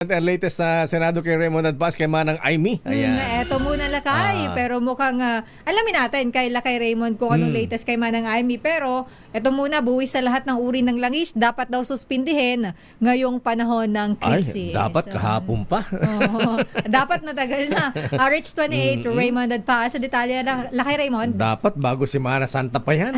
Ang latest sa Senado kay Raymond Advance kay Manang Aimee. Ayan. Eto muna lakay, pero mukhang alamin natin kay Lakay Raymond kung anong latest kay Manang Aimee. Pero eto muna, buwis sa lahat ng uri ng langis, dapat daw suspindihin ngayong panahon ng krisis. Dapat kahapon pa. Dapat natagal na. Rich 28, Raymond Advance. Sa detalye na Lakay Raymond. Dapat bago si Mana Santa pa yan.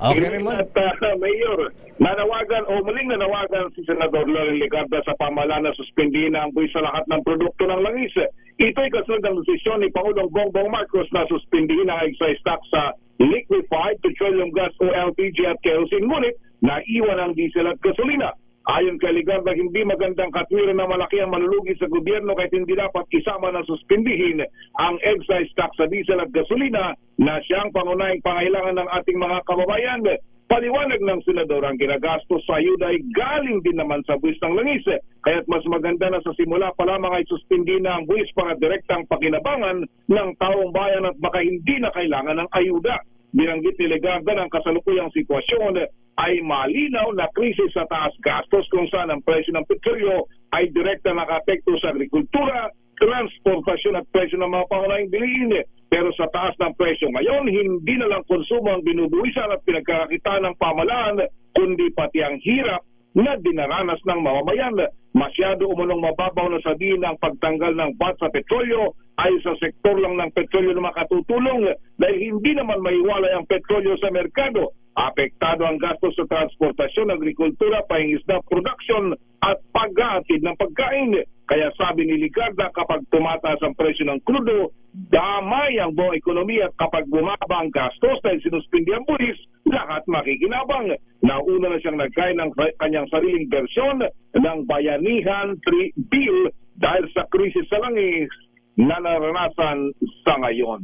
Okay, Raymond. At Mayor, nanawagan o muling nanawagan si Senador Loren Legarda sa pamahalaan na suspindihin ang buwis sa lahat ng produkto ng langis. Ito'y kasunod ng desisyon ni Pangulong Bongbong Marcos na suspindihin ang excise tax sa liquefied petroleum gas o LPG at kerosene, ngunit naiwan ang diesel at gasolina. Ayon kay Legarda, hindi magandang katwiran na malaki ang malulugi sa gobyerno kahit hindi dapat isama na suspindihin ang excise tax sa diesel at gasolina na siyang pangunahing pangailangan ng ating mga kababayan. Paliwanag ng senador, ang ginagastos sa ayuda ay galing din naman sa buwis ng langis. Kaya't mas maganda na sa simula pa lamang ay suspindi na ang buwis para direktang pakinabangan ng taong bayan at baka hindi na kailangan ng ayuda. Binanggit ni Legarda ng kasalukuyang sitwasyon ay malinaw na krisis sa taas gastos kung saan ang presyo ng petrolyo ay direkta nakapekto sa agrikultura, transportasyon at presyo ng mga pangunahing bilihin. Pero sa taas ng presyo ngayon, hindi na lang konsumo ang binubuwisan at pinagkakakitaan ng pamahalaan, kundi pati ang hirap na dinaranas ng mamamayan. Masyado umunong mababaw na sabihin ang pagtanggal ng VAT sa petrolyo ay sa sektor lang ng petrolyo na makatutulong dahil hindi naman maiwalay ang petrolyo sa merkado. Apektado ang gastos sa transportasyon, agrikultura, pangingisda, production at paghahatid ng pagkain. Kaya sabi ni Legarda, kapag tumataas ang presyo ng krudo, damay ang buong ekonomiya at kapag bumaba ang gastos dahil sinuspindi ang buwis, lahat makikinabang. Nauna na siyang nagkain ng kanyang sariling bersyon ng Bayanihan 3 Bill dahil sa krisis sa langis na naranasan sa ngayon.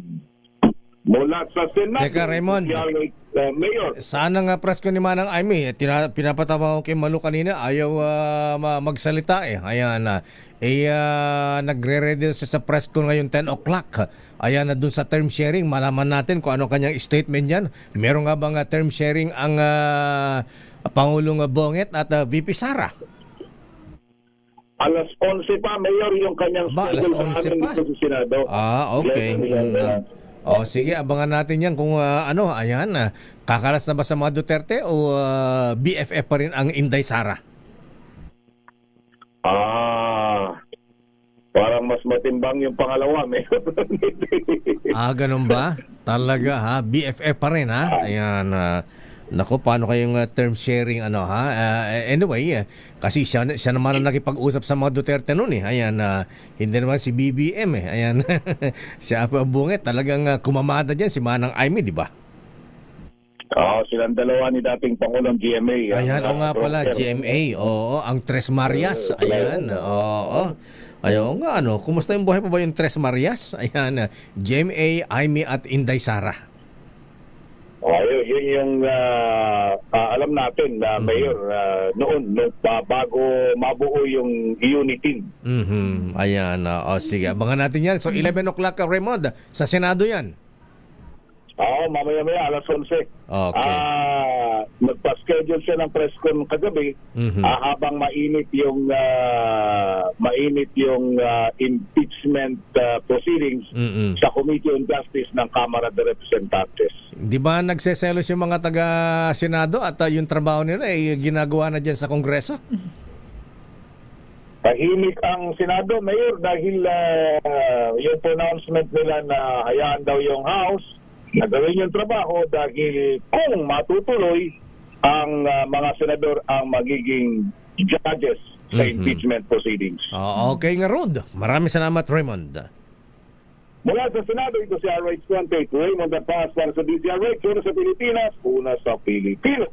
Mula sa Senado, Teka, Raymond. Mayor. Sana nga presko ni Manang Aimee. Pinapatawa ko kay Malu kanina. Ayaw magsalita eh. Ayan na. Nagre-ready siya sa presko ngayon 10 o'clock. Ayan na dun sa term sharing. Malaman natin kung ano kanyang statement yan. Meron nga bang term sharing ang Pangulong Bonget at VP Sara? Alas 11 pa, Mayor, yung kanyang Alas 11 pa? Sa Senado. Okay. Sige, abangan natin yan kung ayan, kakalas na ba sa mga Duterte o BFF pa rin ang Inday Sara? Parang mas matimbang yung pangalawa, Mayor. Ganun ba? Talaga ha? BFF pa rin ha? Ayan, naku, paano kayong term sharing anyway, kasi siya naman ang nakipag-usap sa mga Duterte noon eh. Ayan, hindi naman si BBM eh. Ayan, siya pa Bunget, talagang kumamada diyan si Manang Aimee, di ba? Silang dalawa ni dating Pangulong GMA. Ayan, nga pala, GMA. Oo, ang Tres Marias. Ayan, oo. Ayaw nga, kumusta yung buhay pa ba yung Tres Marias? Ayan, GMA, Aimee at Inday Sara. Yun yung alam natin na Mayor noon bago mabuo yung unity. Ayan, sige, abangan natin yan. So 11 o'clock Raymond, sa Senado yan. Mamaya-maya alas 11. Okay. Nagpa-schedule siya ng press con kagabi habang mainit yung impeachment proceedings sa Committee on Justice ng Kamara de Representantes. Di ba nagseselos yung mga taga-Senado at yung trabaho nila ay ginagawa na dyan sa Kongreso? Tahimik ang Senado, Mayor, dahil yung pronouncement nila na hayaan daw yung House na gawin yung trabaho dahil kung matutuloy ang mga senador ang magiging judges sa impeachment proceedings. Okay nga, Rod. Maraming salamat, Raymond. Mula sa Senado, ito si RH28 Raymond Advance para sa DZRH, una sa Pilipinas, una sa Pilipino.